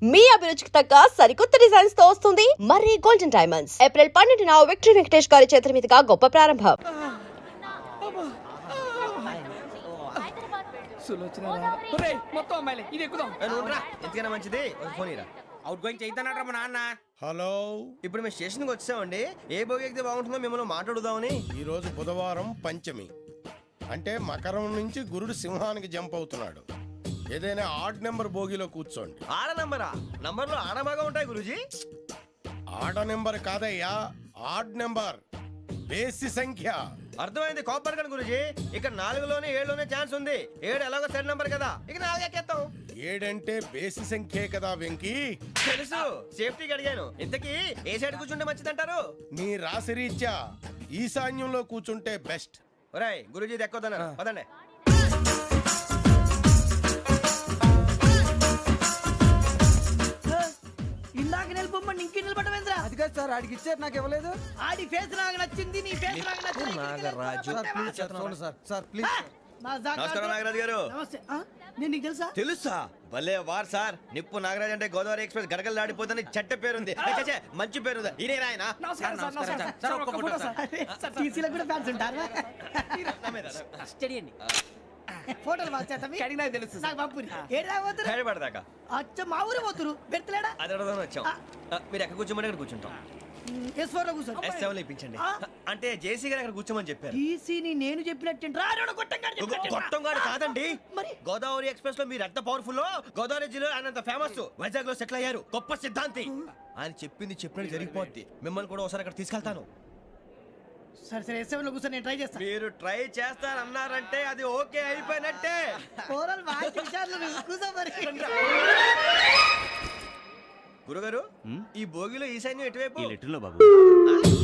మీ అభిరుచికి తగ్గ సరికొత్త డిజైన్స్ తో వస్తుంది మర్రి గోల్డెన్ డైమండ్స్. ఏప్రిల్ 12న విక్టరీ వెంకటేష్ గారి చేతుల మీదుగా గొప్ప ప్రారంభం. హలో, ఇప్పుడు మేము స్టేషన్కి వచ్చామండి. ఏ బోగి ఎక్కితే బాగుంటుందో మిమ్మల్ని మాట్లాడుదామని. ఈ రోజు బుధవారం పంచమి, అంటే మకరం నుంచి గురుడు సింహానికి జంప్ అవుతున్నాడు. ఏదైనా ఆడ్ నెంబర్ బోగిలో కూర్చోండి. ఆడ నంబరా? నంబర్లో ఆడ బాగా ఉంటాయి గురూజీ. ఆడ నెంబర్ కాదయ్యా, ఆడ్ నెంబర్, బేసి సంఖ్య. అర్థమైంది, కాపర్ కానీ గురూజీ. ఇక్కడ 4లోనే 7లోనే ఛాన్స్ ఉంది. 7 ఎలాగో సెడ్ నంబర్ కదా, ఇక 4 ఎక్కేస్తాం. 7 అంటే బేసి సంఖ్యే కదా వెంకీ. తెలుసు, సేఫ్టీకి అడిగాను. ఇంతకీ ఏ సైడ్ కూర్చుంటే మంచిదంటారు? నీ రాశి రీత్యా ఈశాన్యంలో కూర్చుంటే బెస్ట్. ఒరేయ్ గురూజీ దెక్కొద్దన్నారు, పదండి. ఇందాక నిలబొమ్మని ఇంకే నిలబడమేంద్రా? అది కాదు సార్, ఆడికి ఇచ్చారు, నాకు ఇవ్వలేదు. ఆడి ఫేస్ నాకు నచ్చింది, నీ ఫేస్ నాకు నచ్చింది. నాగరాజు. సార్ ప్లీజ్ సార్, చూడండి సార్, సార్ ప్లీజ్. నమస్కారం నాగరాజు గారు. నమస్తే. నేను నీకు తెలుసా? తెలుసా? భలే వార్ సార్. నిప్పు నాగరాజ్ అంటే గోదావరి ఎక్స్ప్రెస్ గడగలు దాడిపోతుంది చెట్ట పేరుంది. మంచి పేరు. ఇదే ఆయన. నమస్కారం సార్, నమస్కారం సార్. ఒక్క ఫోటో సార్. సార్ టీసీలో కూడా ఫ్యాన్స్ ఉంటారా? స్టడీ అండి. ఫోటోలు మార్చేస్తాం. కడిగినా తెలుసు నాకు పంపుని. ఏడా పోతురు? హైదరాబాద్. అచ్చ మా ఊరు పోతురు. పెడతలేడా? అది అడగదామని వచ్చాం. మీరు ఎక్కడ కూర్చోమని అక్కడ కూర్చుంటాం. S4 లో కూర్చో. S7 లో ఇప్పించండి. అంటే జేసీ గారు అక్కడ కూర్చోమని చెప్పారు. టీసీని నేను చెప్పినట్టు రాడు గొట్టం గారు కాదండి. మరి గోదావరి ఎక్స్ప్రెస్ లో మీరు ఎంత పవర్ఫుల్. గోదావరి జిల్లా ఆయన ఫేమస్. వైజాగ్ లో సెటిల్ అయ్యారు. గొప్ప సిద్ధాంతి. ఆయన చెప్పింది చెప్పినట్టు జరిగిపోద్ది. మిమ్మల్ని కూడా ఒకసారి అక్కడ తీసుకెళ్తాను. సరే సరే, S7 లో కూర్చొని నేను ట్రై చేస్తాను. మీరు ట్రై చేస్తారన్నారంటే అది ఓకే అయిపోయినట్టే. ఓవరాల్ బాగా విషయాలు కూర్చో మరి. గురుగారు, ఈ భోగిలో ఈశాన్యం ఎటువైపు?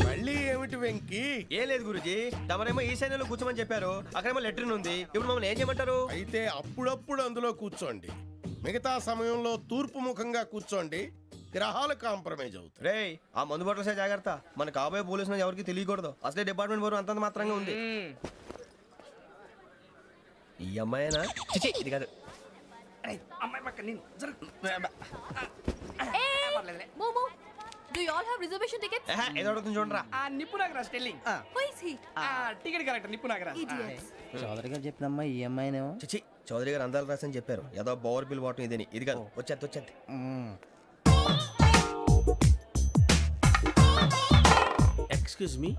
మళ్ళీ ఏమిటి వెంకీ? ఏం లేదు గురుజీ, తమరేమో ఈశాన్యంలో కూర్చోమని చెప్పారు. అక్కడేమో లెట్రిన్ ఉంది. ఇప్పుడు మమ్మల్ని ఏం చేయమంటారు? అయితే అప్పుడప్పుడు అందులో కూర్చోండి. మిగతా సమయంలో తూర్పు ముఖంగా కూర్చోండి. గ్రహాలు కాంప్రమైజ్ అవుతాయి. రే, ఆ మందు బాటలసే జాగ్రత్త. మన కాబోయే పోలీసులు ఎవరికి తెలియకూడదు. అసలే డిపార్ట్మెంట్ బోరు అంతంత మాత్రంగా ఉంది. ఈ అమ్మాయినా? చిచి, ఇది కాదు. అమ్మాయి పక్క నేను Momo, do you all have reservation tickets? ఏదో అడుగుతుంది చూడరా. నిప్పు Nagaraj telling. Who is he? Ticket correct, నిప్పు నాగరాజ్. Idiots. చౌదరి గారు చెప్పినమ్మా ఈ అమ్మాయినేమో. చిచి, చౌదరి గారు అందాలు రాసని చెప్పారు. ఏదో బోర్ బిల్ వాటం ఇదని. ఇది కాదు, వచ్చేది. Excuse me,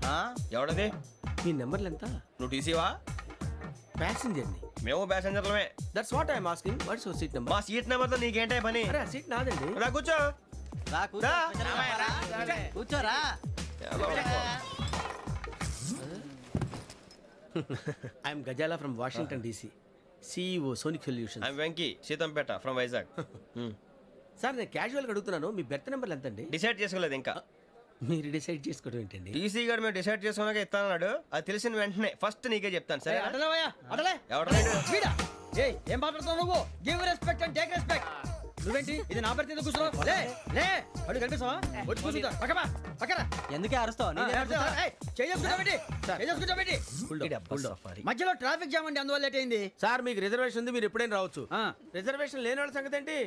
ఎవడది? మీ నెంబర్లు ఎంత? నువ్వు టీసీవా? ప్యాసింజర్ ని. మేము ప్యాసెంజర్లమే. That's what I'm asking. What's your seat number? మా సీట్ నెంబర్ తో నీకేంటే పని? అరే ఆ సీట్ నాదండి. రా కూర్చో. రా. కూర్చోరా. I'm Gazala from Washington DC, CEO Sonic Solutions. I'm Venky, Seethampeta from Vizag. Sir నేను క్యాజువల్గా అడుగుతున్నాను, మీ బెర్త్ నెంబర్లు ఎంత అండి? డిసైడ్ చేసుకోలేదు ఇంకా. మీరు డిసైడ్ చేసుకోవడం ఏంటండి? టీసీ గారు మేము డిసైడ్ చేసుకున్నాక ఇస్తానన్నాడు. అది తెలిసిన వెంటనే ఫస్ట్ నీకే చెప్తాను. సరే? అడలే ఎవడ ఏం మాట్లాడుతున్నావు నువ్వు? Give respect and take respect. నువ్వేంటి ఇది నా పరిస్థితి కూర్చున్నావు? లే లే, అడుగు కనిపిస్తావా? వచ్చి కూర్చుంటా. పక్కన ఎందుకే అరుస్తావు? మధ్యలో ట్రాఫిక్ జామ్ అండి, అందువల్ల లేట్ అయింది. సార్ మీకు రిజర్వేషన్ ఉంది, మీరు ఎప్పుడైనా రావచ్చు. రిజర్వేషన్ లేని వాళ్ళ సంగతి ఏంటి?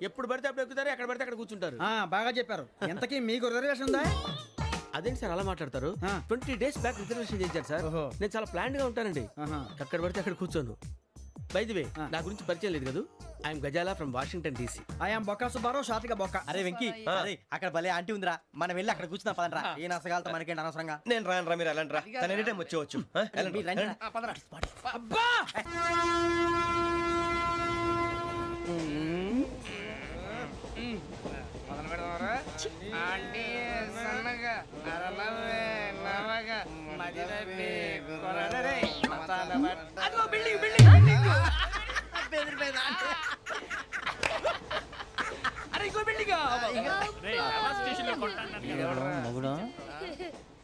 ఎప్పుడు పడితే అప్పుడు ఎక్కుతారు, ఎక్కడ పడితే అక్కడ కూర్చుంటారు. బాగా చెప్పారు. ఎంతకీ మీకు రిజర్వేషన్ ఉందా? అదేంటి సార్ అలా మాట్లాడతారు? 20 days బ్యాక్ రిజర్వేషన్ చేశారు సార్. నేను చాలా ప్లాన్డ్ గా ఉంటానండి. అక్కడ పడితే అక్కడ కూర్చోను. బై ది వే, నా గురించి పరిచయం లేదు కదా. I'm Gazala from Washington DC. I'm Bokka Subbarao, షాతిక బొక్క. అరే వెంకీ, అక్కడ భలే ఆంటీ ఉందిరా, మనం వెళ్ళి అక్కడ కూర్చున్నా పదనరా. ఏ నసగాలతో మనకేంటి అనవసరంగా. నేను రాను రా, మీరు వెళ్ళండి రా. తన ఎనీ టైం వచ్చేవచ్చు. అబ్బా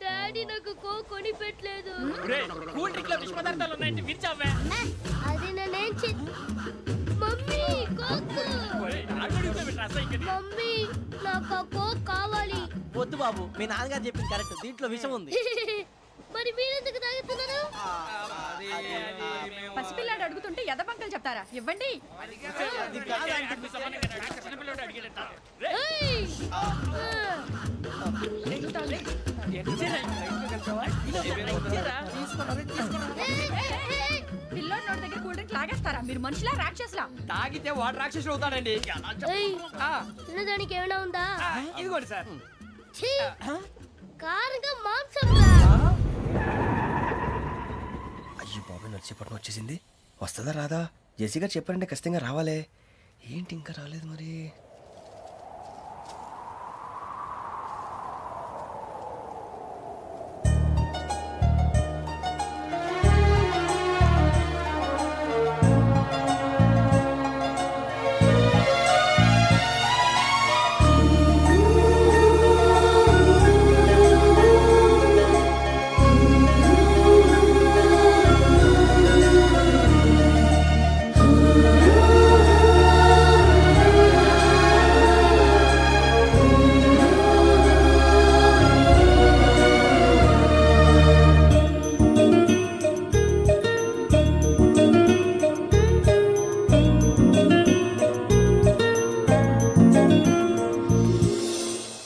డాడీ నాకు కోక్ కొని పెట్టలేదు. కూల్ డ్రింక్ లో విష పదార్థాలు ఉన్నాయండి, విరిచావే. అది నేనేం మమ్మీ కోక్. మమ్మీ నాకు ఆ కోక్ కావాలి. వద్దు బాబు, మీ నాన్నగారు చెప్పింది కరెక్ట్, దీంట్లో విషయం ఉంది. మరి మీరెందుకు తాగుతున్నారు? పసిపిల్లాడు అడుగుతుంటే ఎదబంకలు చెప్తారా? ఇవ్వండి. ఏయ్! పిల్లోడి నోటి దగ్గర కూల్ డ్రింక్ లాగేస్తారా? మీరు మనుషులా రాక్షసులా? తాగితే వాడు రాక్షసుడు అవుతాడండి. ఏయ్! తినడానికి ఏమైనా ఉందా? ఇదిగోండి సార్. ఛీ! కారంగా మాంసం రా. అయ్యి బాబు నడిచేపట్నం వచ్చేసింది. వస్తుందా రాదా? జెసి గారు చెప్పారంటే ఖచ్చితంగా రావాలే. ఏంటి ఇంకా రాలేదు మరి?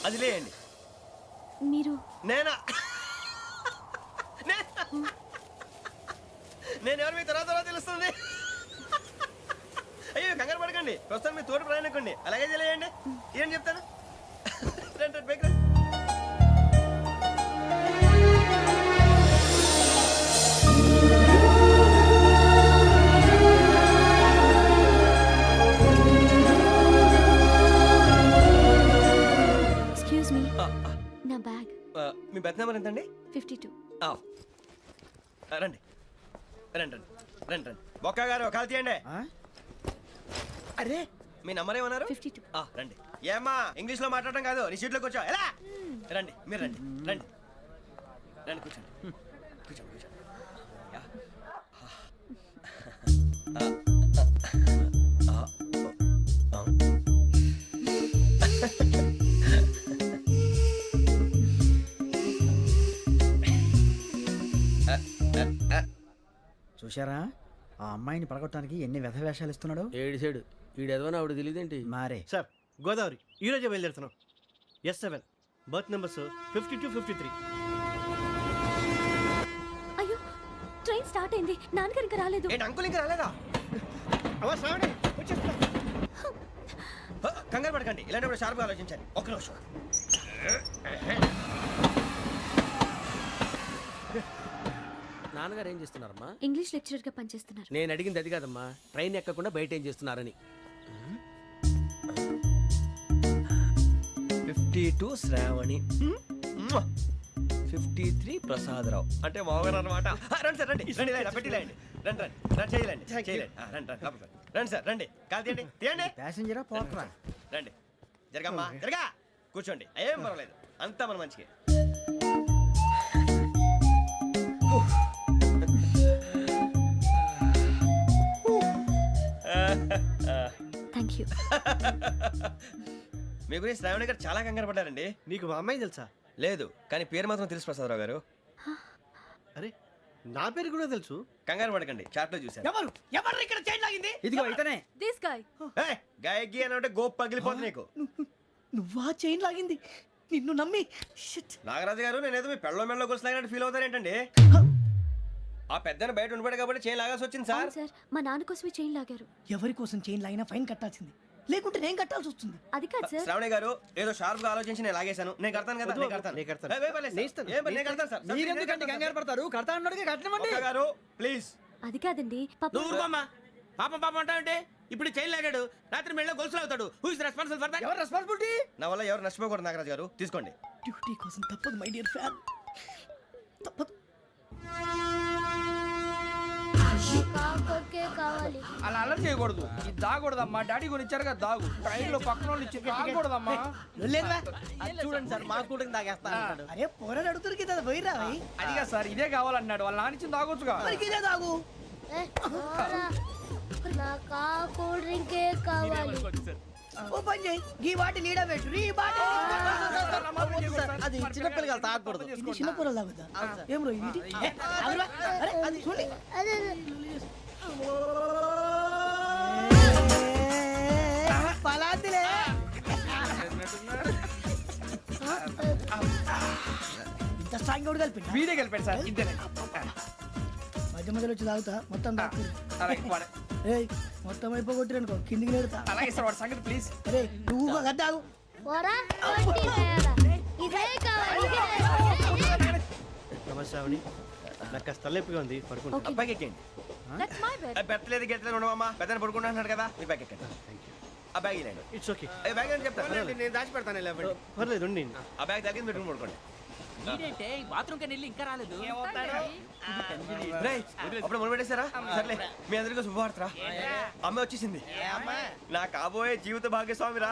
అది లేయండి. మీరు నేనా? నేను ఎవరు మీ తర్వాత తెలుస్తుంది. అయ్యో కంగారు పడకండి, ప్రస్తుతం మీ తోటి ప్రయాణకండి. అలాగే తెలియండి. ఏం చెప్తాను. రండి రండి, పైకి రండి. ఎక్స్క్యూజ్ మీ, నా బ్యాగ్. మీ బెత్ నెంబర్ ఎంతండి? 52. రండి రండి రండి రండి రండి. బొక్క గారు కాల్ తీయండి. అరే మీ నంబర్ ఏమన్నారు? 52. రండి. ఏమ్మా ఇంగ్లీష్ లో మాట్లాడడం కాదు, నీ సీట్లో కూర్చో. ఎలా రండి, మీరు రండి రండి రండి, కూర్చోండి కూర్చోండి కూర్చోండి. యా. చూశారా ఆ అమ్మాయిని పడగొట్టడానికి ఎన్ని వ్యధ వేషాలు ఇస్తున్నాడు. ఏడిసాడు ఈడు ఎదవని ఆవిడ తెలియదేంటి? మారే సార్ గోదావరి ఈ రోజే బయలుదేరుతున్నాం. S7 berth numbers 52, 53. అయ్యో, ట్రైన్ స్టార్ట్ అయింది. నాన్నగారు ఇంకా రాలేదు. ఏంటి అంకుల్ ఇంకా రాలేదా? కంగారు పడకండి, ఇలాంటప్పుడు షార్ప్గా ఆలోచించండి. ఒక్క నిమిషం. నాన్నగారు ఏం చేస్తున్నారమ్మా? ఇంగ్లీష్ లెక్చరర్ గా పనిచేస్తున్నారు. నేను అడిగింది అది కాదమ్మా, ట్రైన్ ఎక్కకుండా బయట ఏం చేస్తున్నారని. 52 శ్రావణి, 53 ప్రసాదరావు అంటే మామగారు అనమాట. రండి సార్ రండి రండి, ఇలా పెట్టి లేండి. రండి రండి రండి, చేయలేండి చేయలేండి. రండి రండి లోపలికి రండి. రండి సార్ రండి, కాలు తీయండి తీయండి. ప్యాసింజరా పోట్రా. రండి, జరగమ్మా జరగా, కూర్చోండి. ఏం పర్వాలేదు, అంతా మన మంచిగా. Thank you. మీ గురించి శ్రావణి గారు చాలా కంగారు పడ్డారండి. నీకు మా అమ్మాయి తెలుసా? లేదు, కానీ పేరు మాత్రం తెలుసు ప్రసాదరావు గారు. అరే నా పేరు కూడా తెలుసు. కంగారు పడకండి, చాట్లో చూశాను. ఎవరు ఎవరు ఇక్కడ చైన్ లాగింది? ఇదిగో ఇతనే. This guy. గాయకి అని అంటే గోప్ పగిలిపోతుంది నీకు. నువ్వా చైన్ లాగింది? నిన్ను నమ్మి. షిట్. నాగరాజు గారు, నేనేదో మీ పెళ్ళ మెళ్ళలో గురిసిలాగినట్టు ఫీల్ అవుతారేంటండి? ఆ పెద్దని బయట ఉండిపోయాడు కాబట్టి చేయి లాగాల్సి వచ్చింది సార్. సార్, మా నాన్న కోసమే చైన్ లాగారు. ఎవరి కోసం చైన్ లాగినా ఫైన్ కట్టాల్సింది, లేకుంటే నేను కట్టాల్సి వస్తుంది. అది కాదు సార్. శ్రావణి గారు, ఏదో షార్ప్ గా ఆలోచించి నేను లాగేశాను. నేను కడతాను కదా, నేను కడతాను. నేను కడతాను. ఏ, పర్లేదు సార్. ఏం పర్లేదు, నేను కడతాను సార్. మీరెందుకంటే కంగారు పడతారు? కడతా అన్నాడుగా కట్టమండి. ఒక్క గారు ప్లీజ్. అది కాదండి, పాప. నువ్వు ఊరుకోమ్మా. పాపం పాపం అంటావంటే ఇప్పుడు చైన్ లాగాడు, రాత్రి మెళ్ళో గొలుసులు అవుతాడు. Who is responsible for that? ఎవరు రెస్పాన్సిబిలిటీ? నా వల్ల ఎవరు నష్టపోకూడదు నాగరాజు గారు, తీసుకోండి. డ్యూటీ కోసం తప్పదు మై డియర్ ఫ్యాన్, తప్పదు. కాకొక్కే కావాలి. అలా అలర్ట్ చేయకూడదు. ఇది దాగకూడదమ్మా. డాడీ కొని ఇచ్చారు కదా దాగు. ట్రైన్ లో పక్కన వాళ్ళు ఇచ్చి తాగకూడదమ్మా. లేదువా? చూడండి సార్, మా కూడా తాగేస్తా అన్నాడు. అరే పోరాడు అడుగుతారు కదా, పోయిరా భయ్. అదిగా సార్, ఇదే కావాలన్నాడు. వాళ్ళ నానిచ్చింది తాగొచ్చుగా. మరికి ఇదే తాగు. నాకు ఆ కూల్ డ్రింకే కావాలి. ఓ పని చేయి ఈ బాటిల్ లీడ పెట్టు ఈ బాటిల్ అది చిన్నపిల్లలు తాగకూడదు. ఇది చిన్న కూరలు తాగుతా ఏం రో ఇది ఏ, ఆగురా. అరే అది చూడండి పలాతిలే ఇంత స్ట్రాంగ్ కూడా కలిపి వీడే గెలిపాడు సార్ ఇంతేనే మధ్య మధ్యలో వచ్చి తాగుతా మొత్తం తాగు అలాగే వాడు. ఏయ్ మొత్తం అయిపోగొట్టిరనుకో కిందికి నేడుతా అలాగే సార్ వాడు సంగతి ప్లీజ్. అరే నువ్వు గద్ద తాగు పోరా వడ్డీ తేడా. ఇదే కావాలి ఇదే. నమస్తే శ్రావణి, నాకు కాస్త తలెప్పిగా ఉంది, పడుకుంటా. అబ్బాయికి ఎక్కండి. That's my bed. పెట్టలేదు గెట్టలేదు ఉండవమ్మా పెద్దని పడుకుంటున్నాడు కదా మీ బ్యాగ్ ఎక్కండి. ఆ బ్యాగ్ ఇలాండి ఇట్స్ ఓకే, ఏ బ్యాగ్ అని చెప్తాను నేను దాచి పెడతాను లేవండి. పర్లేదు ఉండి. ఆ బ్యాగ్ తగ్గింది పెట్టుకుని పడుకోండి. రేయ్, అప్పుడు మొదలు పెట్టేశారా? సర్లే మీ అందరికీ శుభవార్తరా, అమ్మ వచ్చేసింది. నా కాబోయే జీవిత భాగ్యస్వామిరా.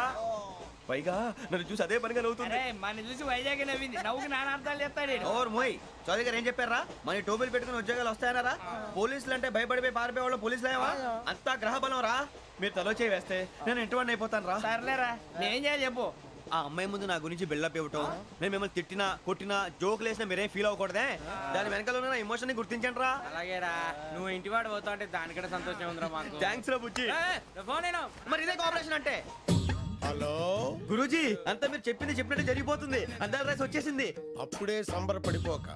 పైగా నన్ను చూసి అదే పనిగా నవ్వుతుంది. మన చూసి వైజాగ్ నవ్వింది, నవ్వుకి నాన్న అర్థాలు చెప్తాడు. ఓర్ మోయ్, చౌదరి గారు ఏం చెప్పారా? మన టోబీలు పెట్టుకుని ఉద్యోగాలు వస్తాయనరా? పోలీసులు అంటే భయపడిపోయి పారిపోయే వాళ్ళు పోలీసులు అయ్యావా? అంతా గ్రహ బలం రా. మీరు తలో చేయి వేస్తే నేను ఇంటివాడిని అయిపోతాను రా. సర్లేరా నేం చేయాలి చెప్పు. ఆ అమ్మాయి ముందు నా గురించి బిల్డప్ ఇవ్వటం, నేను మిమ్మల్ని తిట్టినా కొట్టినా జోకులు వేసినా మీరేం ఫీల్ అవ్వకూడదే. దాని వెనకాల ఉన్న నా ఎమోషన్ ని గుర్తించండి రా. అలాగేరా నువ్వు ఇంటి వాడు పోతా అంటే దానికంటే సంతోషం ఉందిరా మాకు. థ్యాంక్స్ రా బుజ్జి. ఫోన్ అయినా మరి ఇదే కోఆపరేషన్ అంటే. హలో, గురూజీ అంతా మీరు చెప్పింది చెప్పినట్టు జరిగిపోతుంది. అందాల రైస్ వచ్చేసింది. అప్పుడే సంబరపడిపోక.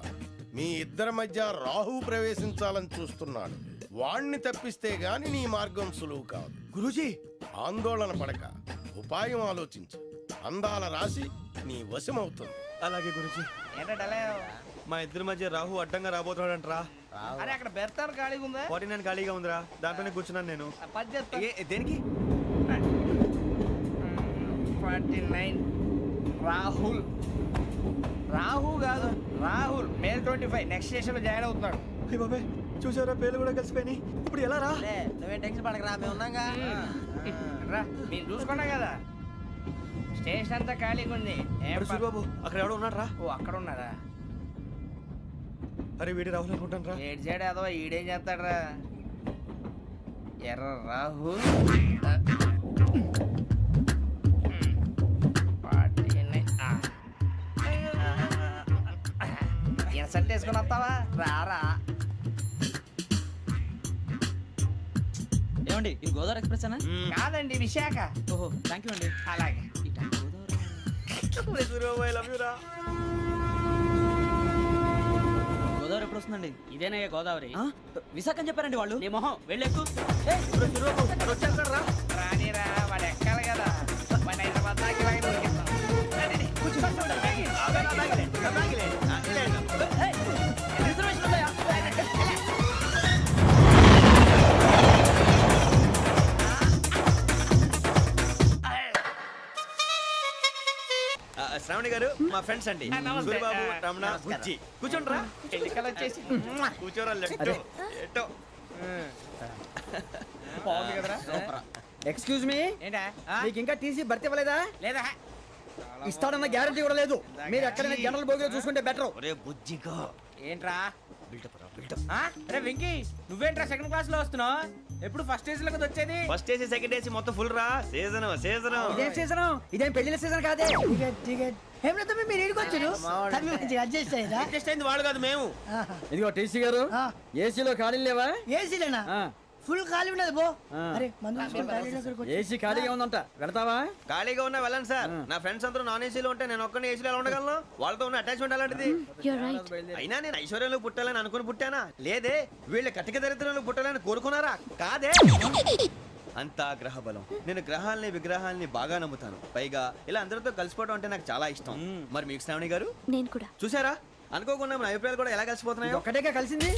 మీ ఇద్దరి మధ్య రాహు ప్రవేశించాలని చూస్తున్నాడు. వాణ్ణి తప్పిస్తే గాని నీ మార్గం సులువు కాదు. గురూజీ ఆందోళన పడక, ఉపాయం ఆలోచించు. అందాల రాశి నీ వశమవుతుంది. అలాగే గురూజీ. ఏంటంటే మా ఇద్దరి మధ్య రాహు అడ్డంగా రాబోతున్నాడంట్రా. అరే అక్కడ బెర్తాను ఖాళీగా ఉందా? 49 ఖాళీగా ఉందిరా, దాంట్లోనే కూర్చున్నాను నేను. పది చెప్తా. దేనికి? 49 రాహుల్. రాహు కాదు రాహుల్. మే 25 నెక్స్ట్ స్టేషన్ లో జాయిన్ అవుతున్నాడు. అయ్య బాబాయ్, చూసారా పేర్లు కూడా కలిసిపోయినాయి. ఇప్పుడు ఎలా రా? నువ్వేం టెన్షన్ పడకరా, మేము ఉన్నాగా. రా మీరు చూసుకున్నా కదా స్టేషన్ అంతా ఖాళీగా ఉంది. ఏం అరే సూరిబాబు, అక్కడ ఎవడో ఉన్నాడు రా. ఓ అక్కడ ఉన్నారా? అరే వీడి రాహుల్ అనుకుంటాను రా. ఏడు సైడ్ అదో ఈడేం చేస్తాడరా? ఎర్ర రాహు. సెట్ వేసుకుని వస్తావా? రారా. ఏమండి ఇది గోదావరి ఎక్స్ప్రెస్ అనా? కాదండి విశాఖ. ఓహో థ్యాంక్ యూ అండి. అలాగే సూరిబాబు, ఐ లవ్ యు రా. గోదావరి ఎప్పుడు వస్తుందండి? ఇదేనయ్య గోదావరి. విశాఖ అని చెప్పారండి వాళ్ళు. నీ మొహం వెళ్ళెక్కు. వచ్చేస్తాడు రా. రానిరా వాడు ఎక్కాలి కదా. మన హైదరాబాద్ దాకా ఇలాగే దొరికిస్తాం. రండి, కూర్చోండి. రిజర్వేషన్ ఉన్నాయా? శ్రావణి గారు మా ఫ్రెండ్స్ అండి. నమస్తే. సూరిబాబు, రమణ, బుజ్జి. కూర్చోండి రా. ఎన్నికలు వచ్చేసి కూర్చోరా. లెట్టో ఎట్టో. బాగుంది కదరా? ఎక్స్క్యూజ్ మీ, ఏంటా? మీకు ఇంకా టీసీ భర్తీ ఇవ్వలేదా? లేదా ఇస్తాడన్న గ్యారంటీ కూడా లేదు. మీరు ఎక్కడైనా జనరల్ బోగిలో చూసుకుంటే బెటర్. ఒరే బుజ్జిగా ఏంట్రా? బిల్డప్ రా, బిల్డప్. అరే వెంకీ నువ్వేంట్రా సెకండ్ క్లాస్ లో వస్తున్నావు? ఎప్పుడు ఫస్ట్ ఏజ్ లో కదా వచ్చేది? ఫస్ట్ ఏసీ సెకండ్ ఏసీ మొత్తం ఫుల్ రా. Season season. ఇదేం సీజన్? ఇదేం పెళ్లిన సీజన్ కాదే. టికెట్ టికెట్ ఏం లేదు తమ్మి, మీరు ఇడికొచ్చారు తమ్మి మంచిగా అడ్జస్ట్ అయ్యారా? అడ్జస్ట్ అయింది వాళ్ళు కాదు మేము. ఇదిగో టీసీ గారు, ఏసీలో ఖాళీలు లేవా? ఏసీలేనా? ఫుల్ ఖాళీ ఉన్నది బో. అరే మందు తీసుకొని టాయిలెట్ దగ్గరకు వచ్చి. ఏసీ ఖాళీగా ఉందంట, వెళతావా? ఖాళీగా ఉన్నా వెళ్ళండి సార్. నా ఫ్రెండ్స్ అందరూ నాన్ ఏసీలో ఉంటే నేను ఒక్కనే ఏసీలో ఎలా ఉండగలను? వాళ్ళతో ఉన్న అటాచ్మెంట్ అలాంటిది. You're right. అయినా నేను ఐశ్వర్యంలో పుట్టాలని అనుకుని పుట్టానా? లేదే. వీళ్ళ కటిక దరిద్రంలో పుట్టాలని కోరుకున్నారా? కాదే. అంతా గ్రహ బలం. నేను గ్రహాలని విగ్రహాలని బాగా నమ్ముతాను. పైగా ఇలా అందరితో కలిసిపోవడం అంటే నాకు చాలా ఇష్టం. మరి మీకు శ్రావణి గారు? నేను కూడా. చూసారా, అనుకోకుండా మన అభిప్రాయాలు కూడా ఎలా కలిసిపోతున్నాయో. ఒక్కటేగా కలిసింది.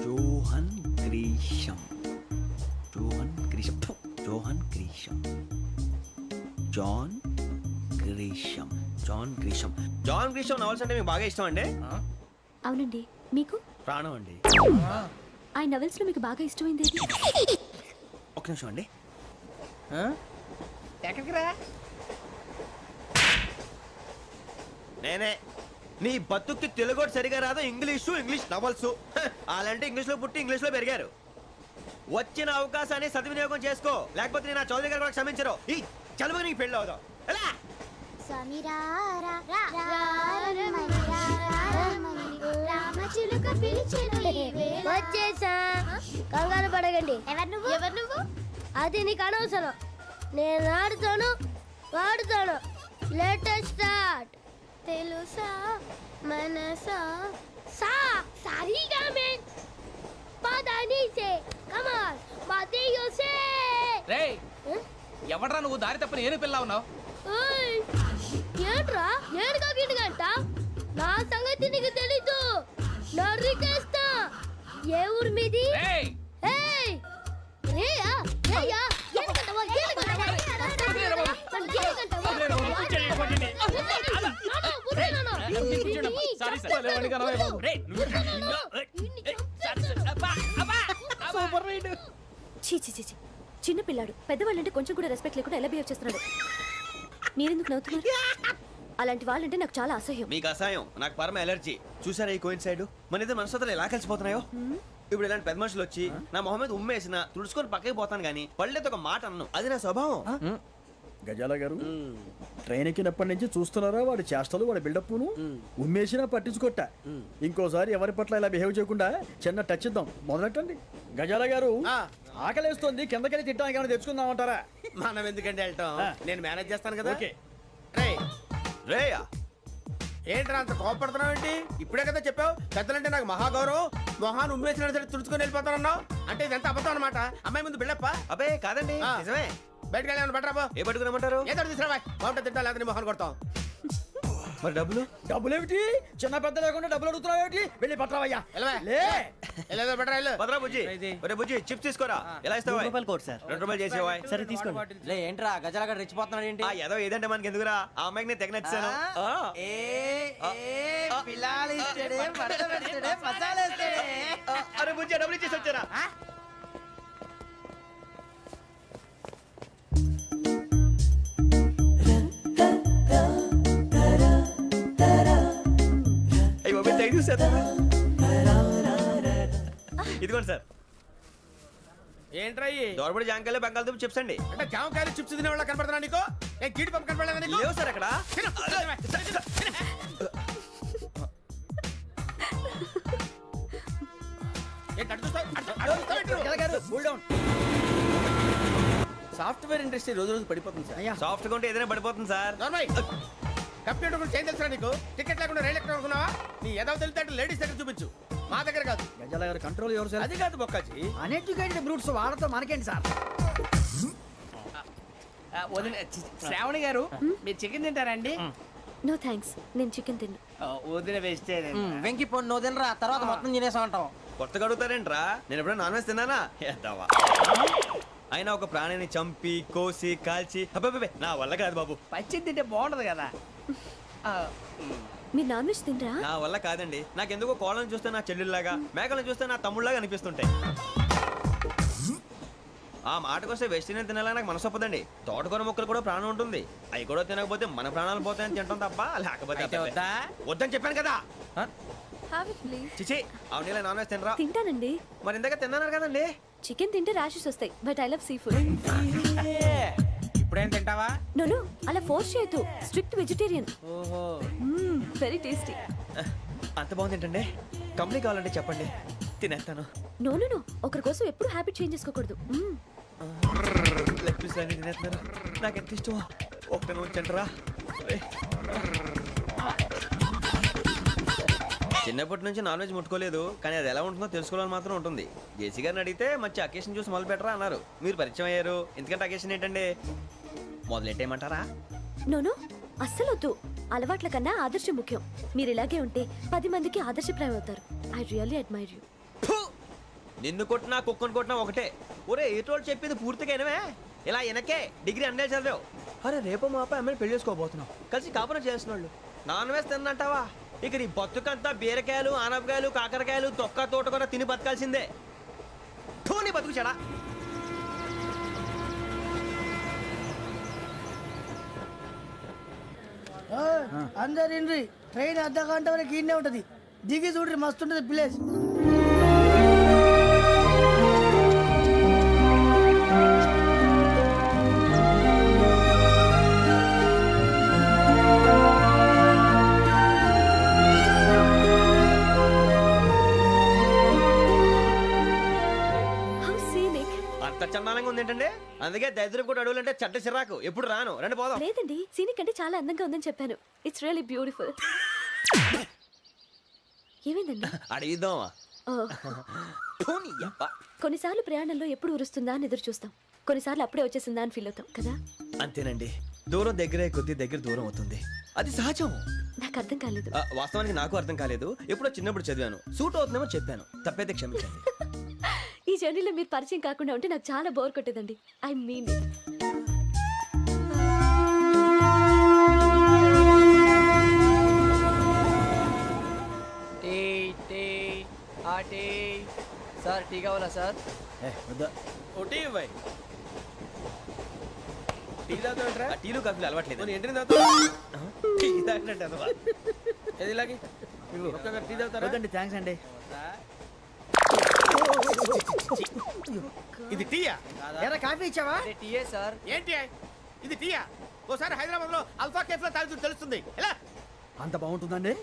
Johan Grisham. Johan Grisham. Johan Grisham. John Grisham. John Grisham. John Grisham novels అంటే మీకు బాగా ఇష్టం అండి? అవునండి. మీకు? ప్రాణం అండి. ఆ నవెల్స్ లో మీకు బాగా ఇష్టమైంది ఏది? ఒక నిమిషం అండి. ఎక్కడికి రా? నేనే నీ బతుక్కి తెలుగు సరిగా రాదు, ఇంగ్లీష్ నవల్స్. అలాంటి ఇంగ్లీష్ లో పుట్టి ఇంగ్లీష్ లో పెరిగారు. వచ్చిన అవకాశాన్ని సద్వినియోగం చేసుకో, లేకపోతే నేను ఆ చౌదరి గారు కూడా క్షమించరు. ఈ చదువు నీకు పెళ్ళి అవుదాం. ఎలా? వచ్చేసా, కంగారు పడగండి. ఎవరు నువ్వు? అది నీకు అనవసరం. నేను ఆడుతాను, వాడుతాను. Latest start. తెలుసా మనసా సా సారీగా మే పదని సే కమాన్ బాతియో సే. రేయ్ ఎవడ్రా నువ్వు దారి తప్పని ఏను పిల్ల ఉన్నావు? ఓయ్ ఏంట్రా ఏడుగా గిడుగంట? నా సంగతి నీకు తెలీదు. నరికేస్తా. ఏ ఊరు మీది? రేయ్ ఏయ్ రేయా రేయా ఏడుగంటవా ఏడుగంటవా సారీ సార్. రేయ్ చీ చిన్న పిల్లాడు పెద్దవాళ్ళంటే కొంచెం కూడా రెస్పెక్ట్ లేకుండా ఎలా బిహేవ్ చేస్తున్నాడు. మీరెందుకు నవ్వుతున్నారు? అలాంటి వాళ్ళంటే నాకు చాలా అసహ్యం. మీకు అసహాయం, నాకు పరమ ఎలర్జీ. చూసారా ఈ కోయిన్ సైడ్? మన ఇద్దరు మనసుతో ఎలా కలిసిపోతున్నాయో. ఇప్పుడు ఇలాంటి పెద్ద మనుషులు వచ్చి నా మొహం మీద ఉమ్మేసిన తుడుచుకొని పక్కకి పోతాను కానీ పళ్ళేతో ఒక మాట అన్ను. అది నా స్వభావం. గజాల గారు ట్రైన్ ఎక్కినప్పటి నుంచి చూస్తున్నారా వాడి చేష్టలు, వాడి బిల్డప్ను. ఉమ్మేసినా పట్టించుకోట. ఇంకోసారి ఎవరి పట్ల ఇలా బిహేవ్ చేయకుండా చిన్న టచ్ ఇద్దాం. మొదలెట్టండి. గజాల గారు ఆకలేస్తోంది, కిందకెళ్ళి తిట్టడానికి ఏమైనా తెచ్చుకుందామంటారా? మనం ఎందుకంటే వెళ్తాం, నేను మేనేజ్ చేస్తాను కదా. ఓకే. రేయా ఏంట్రా అంత కోపడుతున్నావు ఏంటి? ఇప్పుడే కదా చెప్పావు పెద్దలంటే నాకు మహాగౌరవం, మొహాన్ని ఉమ్మేసిన సరే తుడుచుకొని వెళ్ళిపోతానన్నావు. అంటే ఇదంతా అబద్ధం అనమాట. అమ్మాయి ముందు బిల్డప్ప. అబ్బే కాదండి, ఆ. నిజమే. బయటకు వెళ్ళాను బట్రాబో. ఏ పట్టుకురమ్మంటారు? ఏదో తీసుకురా బాగుంటుంది తింటా, లేదా మొహన్ కొడతాం. మరి డబ్బులు? డబ్బులేమిటి? చిన్న పెద్ద లేకుండా డబ్బులు అడుగుతున్నావు ఏమిటి? వెళ్ళి పట్టరావయ్యా. వెళ్ళవా? లే వెళ్ళేదో బట్రా వెళ్ళు. భద్రా బుజ్జి, ఒరే బుజ్జి చిప్స్ తీసుకోరా. ఎలా ఇస్తావా? Court sir. 2 రూపాయలు చేసేవా? సరే తీసుకోండి. లే ఏంట్రా గజాలగా రెచ్చిపోతున్నాడు ఏంటి? ఆ ఏదో ఏదంటే మనకి ఎందుకురా, ఆ అమ్మాయికి నేను తెగ నచ్చాను. అరే బుజ్జి డబ్బులు ఇచ్చేసి వచ్చారా? ఇదిగోండి సార్. ఏంట్రా ఇయి? దోరబడి జాంకాయలు బంగాళదుంప చిప్స్ అండి. అంటే జామకాయలు చిప్స్ తినే వాళ్ళ కనపడుతున్నా నీకు? ఏ గీడి పంప కనపడలేదా నీకు? లేవు సార్ అక్కడ. తిను. ఏంటి అటు చూస్తావ్? గజాల గారు కూల్ డౌన్. సాఫ్ట్వేర్ ఇండస్ట్రీ రోజు రోజు పడిపోతుంది సార్. సాఫ్ట్ గా ఉంటే ఏదైనా పడిపోతుంది సార్. నార్మల్ కంప్యూటర్ గురించి ఏం తెలుసా నీకు? టికెట్ లేకుండా రైలు ఎక్కడ అనుకున్నావా? నీ ఏదో తెలితే లేడీస్ దగ్గర చూపించు, మా దగ్గర కాదు. గజాల గారు కంట్రోల్ ఎవరు సార్? అది కాదు బొక్కాజీ. అన్ఎడ్యుకేటెడ్ బ్రూట్స్ వాడతాం మనకేంటి సార్? శ్రావణి గారు మీరు చికెన్ తింటారండి? నో థ్యాంక్స్, నేను చికెన్ తిన్ను. వదిన వేస్తే వెంకి పొన్ను నువ్వు తినరా, తర్వాత మొత్తం తినేసా ఉంటాం. కొత్తగా అడుగుతారేంట్రా? నేను ఎప్పుడైనా నాన్ వెజ్ తిన్నానా? ఎద్దావా. అయినా ఒక ప్రాణిని చంపి కోసి కాల్చి అబ్బబ్బే నా వల్ల కాదు బాబు. పచ్చి తింటే బాగుంటది కదా. మీరు నాన్ వెజ్ తినరా? నా వల్ల కాదండి. నాకెందుకో కోళ్ళని చూస్తే నా చెల్లెళ్ళలాగా, మేకలను చూస్తే నా తమ్ముళ్ళలాగా అనిపిస్తుంటాయి. ఆ మాటకొస్తే వెస్టిరియన్ తినాలని నాకు మనసు ఒప్పదండి. తోటకూర మొక్కలు కూడా ప్రాణం ఉంటుంది. అవి కూడా తినకపోతే మన ప్రాణాలు పోతాయని తింటాం తప్ప లేకపోతే వద్దా? వద్దని చెప్పాను కదా. Have it please. చిచి అవునీ నాన్ వెజ్ తినరా? తింటానండి. మరి ఇందాక తిన్నాను కదండి. చికెన్ తింటే ర్యాషెస్ వస్తాయి, but I love sea food. ఇప్పుడేం తింటావా? నో అలా ఫోర్స్ చేయొద్దు. Strict vegetarian. ఓహో వెరీ టేస్టీ. అంత బాగుంది ఏంటండి? కంపెనీ కావాలంటే చెప్పండి, తినేస్తాను. నో ఒకరి కోసం ఎప్పుడు హ్యాబిట్ చేంజ్ చేసుకోకూడదు. లెగ్ పీస్ అన్ని తినేస్తున్నారు. నాకు ఎంత ఇష్టం. ఒకటే ఉంచండిరా. చిన్నప్పటి నుంచి నాన్ వెజ్ ముట్టుకోలేదు, కానీ అది ఎలా ఉంటుందో తెలుసుకోవాలని మాత్రం ఉంటుంది. జేసీ గారిని అడిగితే మంచి అకేషన్ చూసి మొదలు పెట్టరా అన్నారు. మీరు పరిచయం అయ్యారు, ఎందుకంటే అకేషన్ ఏంటండి? మొదలెట్టేయమంటారా? నో అస్సలు వద్దు. అలవాట్ల కన్నా ఆదర్శం ముఖ్యం. మీరు ఇలాగే ఉంటే 10 మందికి ఆదర్శప్రాయం అవుతారు. I really admire you. నిన్ను కొట్టినా కుక్కను కొట్టినా ఒకటే. ఒరే ఏటోళ్ళు చెప్పింది పూర్తిగా వినవే. ఇలా వెనకే డిగ్రీ అన్నే చదివావు. అరే రేపు మా అబ్బాయి అమ్మాయిని పెళ్లి చేసుకోబోతున్నావు, కలిసి కాపురం చేస్తున్నాళ్ళు. Non veg తిన్నంటావా? ఇక నీ బతుకంతా బీరకాయలు, ఆనపకాయలు, కాకరకాయలు, తొక్క తోట కూడా తిని బతకాల్సిందే. నీ బతుకు చెడా. అందరు ఇండ్రి ట్రైన్ అర్ధ గంట వరకు ఇన్నే ఉంటది దిగి చూడ్రి మస్తు ఉంటది ప్లేస్. How scenic. అంత చందానంగా ఉంది ఏంటంటే, అందుకే దరిద్రం కూడా అడవులంటే చెడ్డ చిరాకు. ఎప్పుడు రాను, రండి పోదాం. లేదండి, సీనిక్ అంటే చాలా అందంగా ఉందని చెప్పాను. It's really beautiful. ఏమైందండి? అడిగిద్దామా? ఓ, కొన్నిసార్లు ప్రయాణంలో ఎప్పుడు ఉరుస్తుందా అని ఎదురు చూస్తాం, కొన్నిసార్లు అప్పుడే వచ్చేసిందా అని ఫీల్ అవుతాం కదా. అంతేనండి, దూరం దగ్గరే కొద్ది దగ్గర దూరం అవుతుంది, అది సహజం. నాకు అర్థం కాలేదు. వాస్తవానికి నాకు అర్థం కాలేదు, ఎప్పుడో చిన్నప్పుడు చదివాను. సూట్ అవుతుందేమో చెప్పాను, తప్పైతే క్షమించండి. ఈ జర్నీలో మీరు పరిచయం కాకుండా ఉంటే నాకు చాలా బోర్ కొట్టేదండి. I mean it. Tea tea ఆ టీ సార్ టీ కావాలా సార్? వద్దా. ఒకటి ఇవ్వాయి. టీ తాగుతావేంట్రా? టీలు కాఫీలు అలవాట్లేదు. ఏంటి తాగుతావు? టీ తాగినట్టు అదవా. ఏది ఇలాగే ఒక్కొక్క టీ తాగుతారా? వద్దండి, థ్యాంక్స్ అండి. ఇది టీయా? ఎరా కాఫీ ఇచ్చావా? టీయే సార్. ఏంటి ఇది టీయా? ఓసారి హైదరాబాద్ లో అల్ఫా కేఫ్ లో తాగుతూ తెలుస్తుంది. ఎలా అంత బాగుంటుందండి?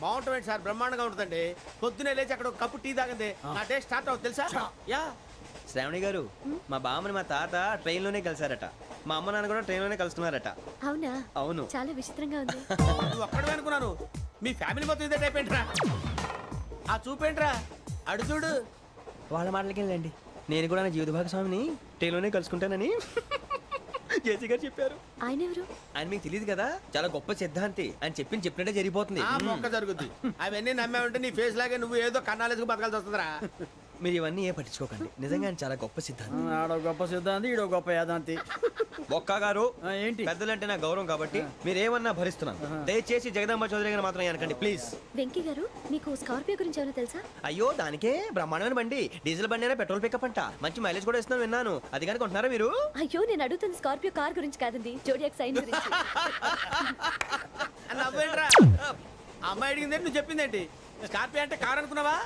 బాగుంటుంది సార్, బ్రహ్మాండంగా ఉంటుందండి. పొద్దునే లేచి అక్కడ ఒక కప్పు టీ తాగింది నా డే స్టార్ట్ అవుతుంది తెలుసా? యా. శ్రావణి గారు, మా బామ్మని మా తాత ట్రైన్ లోనే కలిసారట, మా అమ్మ నాన్న కూడా ట్రైన్ లోనే కలుస్తున్నారట. అవునా? అవును. చాలా విచిత్రంగా ఉంది. నువ్వు ఒక్కడే అనుకున్నాను, మీ ఫ్యామిలీ మొత్తం ఇదే టైప్ ఏంట్రా? ఆ చూపేంట్రా, అడు చూడు. వాళ్ళ మాటలకి వెళ్ళండి, నేను కూడా నా జీవిత భాగస్వామిని ట్రైన్ లోనే కలుసుకుంటానని జేసీ గారు చెప్పారు. ఆయన ఎవరు? ఆయన మీకు తెలియదు కదా, చాలా గొప్ప సిద్ధాంతి అని చెప్పినట్టే జరిగిపోతుంది. ఆ మొక్క జరుగుద్ది. అవన్నీ నమ్మే ఉంటే నీ ఫేస్ లాగే నువ్వు ఏదో కన్నాలేసుకు బతకాల్సి వస్తుందిరా. మీరు ఇవన్నీ ఏ పట్టించుకోకండి, నిజంగా ఆయన చాలా గొప్ప సిద్ధాంతి. ఆడో గొప్ప సిద్ధాంతి, ఈడో గొప్ప యాదాంతి. ఒక్క గారు, ఏంటి? పెద్దలంటే నా గౌరవం కాబట్టి మీరేమన్నా భరిస్తున్నాను. దయచేసి జగదాంబ చౌదరి గారు మాత్రం అనకండి ప్లీజ్. వెంకీ గారు, మీకు స్కార్పియో గురించి ఏమైనా తెలుసా? అయ్యో, దానికే బ్రహ్మాండమైన బండి, డీజిల్ బండి అయినా పెట్రోల్ పికప్ అంట, మంచి మైలేజ్ కూడా ఇస్తున్నాను విన్నాను. అది కానీ కొంటున్నారా మీరు? అయ్యో, నేను అడుగుతుంది స్కార్పియో కార్ గురించి కాదండి, జోడియాక్ సైన్ గురించి. నవ్వేంట్రా? అమ్మాయి అడిగిందేంటి, నువ్వు చెప్పిందేంటి? స్కార్పియో అంటే కార్ అనుకున్నావా?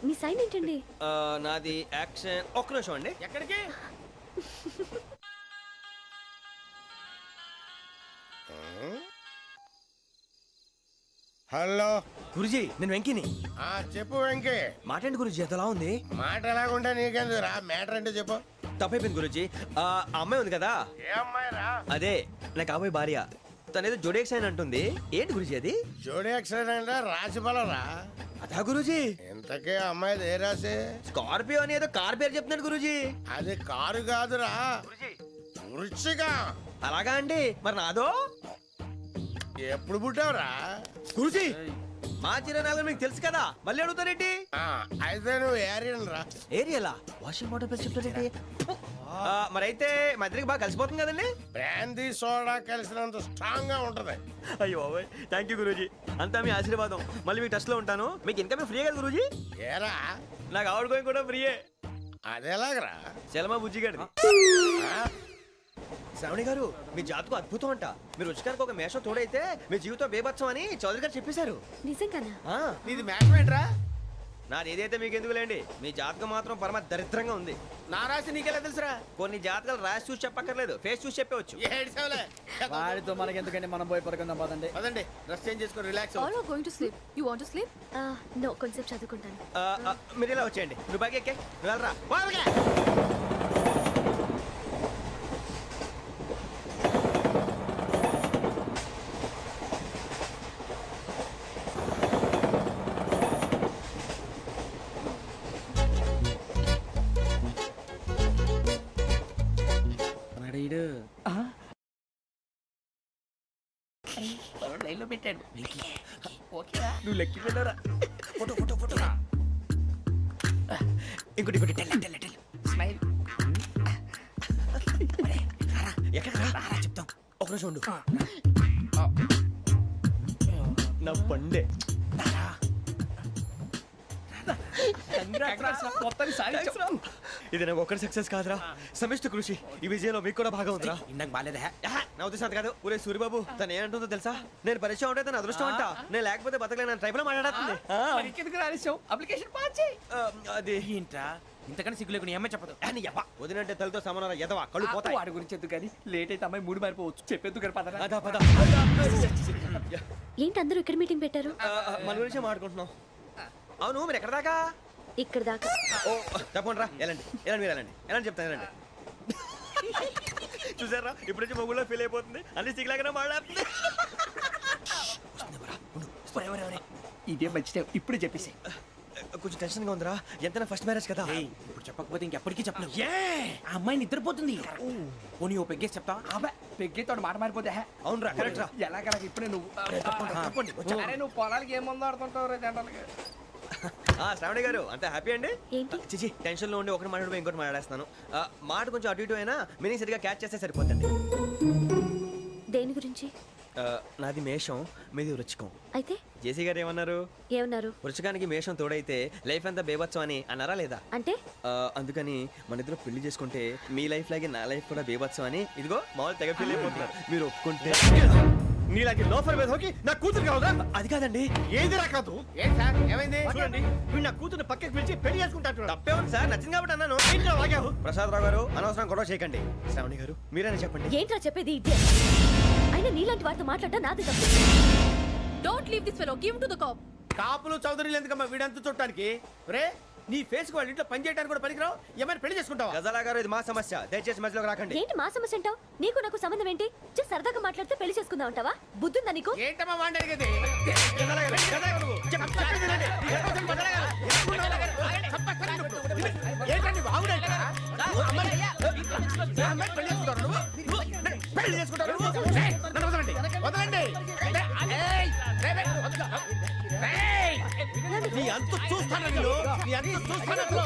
మీ సైన్ ఏంటండి? నాది యాక్షన్. ఒక్క నిమిషం అండి. ఎక్కడికి? హలో గురుజీ, నేను వెంకిని. చెప్పు వెంకీ. మాట్లాడండి గురుజీ, ఎంతలా ఉంది? మాట ఎలాగుంటా నీకెందుకు రా, మ్యాటర్ అంటే చెప్పు. తప్పైపోయింది గురుజీ. ఆ అమ్మాయి ఉంది కదా, ఏ అమ్మాయి రా? అదే నా కాబోయే భార్య. తనేదో జోడేక్స్ అని అంటుంది. ఏంటి గురుజీ అది? జోడి యాక్సిడెంట్ రాసి బలరా? అదా గురుజీ. ఇంతకే అమ్మాయి ఏ రాసి? స్కార్పియో అని ఏదో కార్ పేరు చెప్తున్నాడు గురుజీ. అది కారు కాదురా, వృచ్చిక. అలాగా అండి, మరి నాదో? ఎప్పుడు పుట్టావురా? గురుజీ, మా చిరనాలు మీకు తెలుసు కదా, మళ్ళీ అడుగుతారేంటి? అయితే నువ్వు ఏరియన్ రా. ఏరియలా? వాషింగ్ వాటర్ పేరు చెప్తారేంటి? మరైతే మా ఇద్దరికి బాగా కలిసిపోతుంది కదండి. బ్రాందీ సోడా కలిసినంత స్ట్రాంగ్ గా ఉంటది. అయ్యో థ్యాంక్ యూ గురూజీ, అంతా మీ ఆశీర్వాదం. మళ్ళీ మీ టచ్ లో ఉంటాను. మీకు ఇన్కమ్ ఫ్రీ కదా గురూజీ? ఏరా, నాకు ఆవిడ గోయింగ్ కూడా ఫ్రీయే. అదేలాగరా? చలమా బుజ్జి గారిది. శ్రావణి గారు, మీ జాతకు అద్భుతం అంట. మీరు రుచికారికి ఒక మేషం తోడైతే మీ జీవితం బేబత్సం అని చౌదరి గారు చెప్పేశారు. నిజంగానా? నీది మ్యాటర్ ఏంట్రా? నాది ఏదైతే మీకు ఎందుకులేండి, మీ జాతకం మాత్రం పరమ దరిద్రంగా ఉంది. నా రాసి నీకెలా తెలుసురా? కొన్ని జాతకాలు రాసి చూసి చెప్పక్కర్లేదు, ఫేస్ చూసి చెప్పవచ్చు. ఏడ్చావులే. వాడితో మనకి ఎందుకండి, మనం పోయి పడుకుందాం పదండి. పదండి, డ్రెస్ చేంజ్ చేసుకొని relax All are going to sleep. You want to sleep? No, కొంచెం చదువుకుంటాను. మీరు ఇలా వచ్చేయండి. నువ్వు బాగా ఎక్కే, నువ్వు వెళ్ళరా. లైన్లో పెట్టాడు. ఓకేరా? నువ్వు లెక్కి వెళ్ళరా. Photo photo photo. ఇంకోటి ఇంకోటి. Tell smile. ఎక్కడ రా చెప్తాం. ఒక రోజు ఉండు. నా పండే ఇది నాకు ఒక్కటి సక్సెస్ కాదురా, సమిష్టి కృషి. ఈ విజయంలో మీకు కూడా భాగం ఉందిరా. ఇందాక బాలేదా నా ఉద్దేశం అది కాదు. ఊరే సూరిబాబు తను ఏమంటుందో తెలుసా? నేను పరిచయం ఉంటే తన అదృష్టం అంట. నేను లేకపోతే బతకలేను ట్రైబ్ లో మాట్లాడుతుంది. అప్లికేషన్ పాస్ చేయి. అది ఏంట్రా ఇంతకన్నా సిగ్గు లేకుండా ఏమై చెప్పదు. వదినంటే తలతో సమానం ఎదవా, కళ్ళు పోతాయి. వాడి గురించి ఎందుకు కానీ లేట్ అయితే అమ్మాయి మూడు మారిపోవచ్చు. చెప్పేందుకు కానీ పదరా. అదా పద. ఏంటి అందరూ ఇక్కడ మీటింగ్ పెట్టారు? మన గురించి మాట్లాడుకుంటున్నాం. అవును మీరు ఎక్కడ దాకా? ఇక్కడ దాకా. ఓ తప్పకుండా రా, వెళ్ళండి వెళ్ళండి, మీరు వెళ్ళండి వెళ్ళండి, చెప్తాను వెళ్ళండి. చూసారా ఇప్పుడు నుంచి మొగుల్లో ఫీల్ అయిపోతుంది, అన్ని సిగ్లాగానే మాట్లాడుతుంది. ఇదే మంచి టైం, ఇప్పుడు చెప్పేసి. కొంచెం టెన్షన్గా ఉందిరా, ఎంతైనా ఫస్ట్ మ్యారేజ్ కదా. ఇప్పుడు చెప్పకపోతే ఇంకెప్పటికీ చెప్పలేవు. ఆ అమ్మాయి నిద్రపోతుంది. పోనీ ఓ పెగ్గేసి చెప్తావా? అబ్బా పెగ్గేతో మాట మారిపోతే అవునరా కరెక్ట్ రా. ఎలాగలా ఇప్పుడే నువ్వు అరే నువ్వు పొలాలకి ఏం మందు ఆడుతుంటావు రే జనరల్గా. శ్రావణి గారు అంత హ్యాపీ అండి? ఏంటి? చిచి టెన్షన్ లో ఉండి ఒకటి మాట్లాడిపోయి ఇంకోటి మాట్లాడేస్తాను. మాట కొంచెం అటు ఇటు అయినా మీనింగ్ సరిగా క్యాచ్ చేస్తే సరిపోతుంది. దేని గురించి? నాది మేషం, మీది వృచ్చికం. అయితే జేసీ గారు ఏమన్నారు? ఏమన్నారు? వృచ్చికానికి మేషం తోడైతే లైఫ్ అంతా బేబత్సం అని అన్నారా లేదా? అంటే అందుకని మన ఇద్దరు పెళ్లి చేసుకుంటే మీ లైఫ్ లాగే నా లైఫ్ కూడా బేబత్సం అని ఇదిగో మామూలు తెగ ఫీల్ అయిపోతున్నారు. మీరు ఒప్పుకుంటే నీలాంటి లోఫర్ మీద హోకి నా కూతురు కావదా? అది కాదండి. ఏది రాకాదు. ఏం సార్ ఏమైంది? చూడండి వీడు నా కూతురు పక్కకి పిలిచి పెళ్లి చేసుకుంటాడు. తప్పే ఉంది సార్, నచ్చింది కాబట్టి అన్నాను. ఏంటో వాగావు? ప్రసాద్ రావు గారు అనవసరం గొడవ చేయకండి. శ్రావణి గారు మీరైనా చెప్పండి. ఏంట్రా చెప్పేది? ఇడియట్. అయినా నీలాంటి వారితో మాట్లాడటం నాది తప్పు. Don't leave this fellow, give to the cop. కాపులు చౌదరులు ఎందుకమ్మా వీడంతా చూడటానికి? రే నీ ఫేస్ కు వాళ్ళ ఇంట్లో పని చేయడానికి కూడా పనికిరావు. ఏమైనా పెళ్లి చేసుకుంటావా? గజాలా గారు ఇది మా సమస్య, దయచేసి మధ్యలోకి రాకండి. ఏంటి మా సమస్య అంటావు? నీకు నాకు సంబంధం ఏంటి? జస్ట్ సరదాగా మాట్లాడితే పెళ్లి చేసుకుందాం అంటావా? బుద్ధుందా నీకు? ఏంటమ్మా వాడి అడిగేది? ఏంటండి బాగుండేట? పెళ్లి చేసుకుంటారు. వదలండి. నీ అంత చూస్తాను నీ అంత చూస్తాను.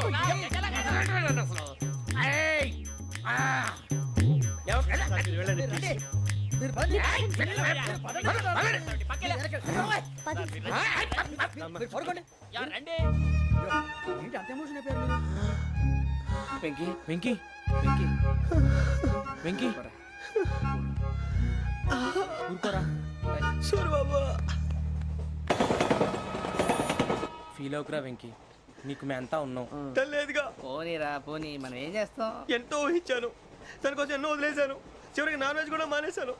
వెంకీ వెంకీ వెంకీ వెంకీ ఊరుకోరా. ఫీల్ అవుకురా వెంకీ, నీకు మేమంతా ఉన్నాం. తెలియదుగా. పోనీరా పోనీ, మనం ఏం చేస్తాం? ఎంతో ఊహించాను, తన కోసం ఎన్నో వదిలేశాను. చివరికి నాన్ వెజ్ కూడా మానేశాను.